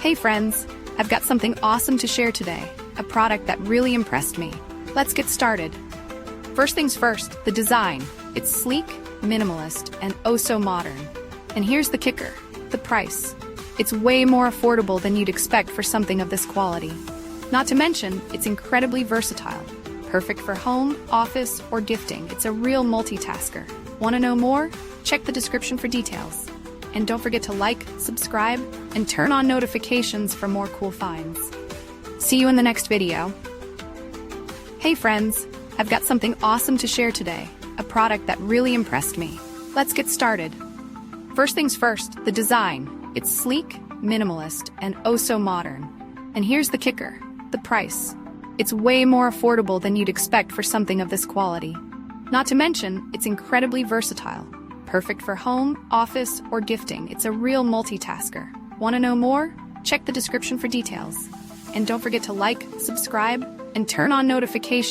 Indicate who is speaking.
Speaker 1: Hey friends, I've got something awesome to share today, a product that really impressed me. Let's get started. First things first, the design. It's sleek, minimalist, and oh so modern. And here's the kicker, the price. It's way more affordable than you'd expect for something of this quality. Not to mention, it's incredibly versatile. Perfect for home, office, or gifting. It's a real multitasker. Want to know more? Check the description for details. And don't forget to like, subscribe, and turn on notifications for more cool finds. See you in the next video. Hey friends, I've got something awesome to share today, a product that really impressed me. Let's get started. First things first, the design. It's sleek, minimalist, and oh so modern. And here's the kicker, the price. It's way more affordable than you'd expect for something of this quality. Not to mention, it's incredibly versatile. Perfect for home, office, or gifting. It's a real multitasker. Want to know more? Check the description for details. And don't forget to like, subscribe, and turn on notifications.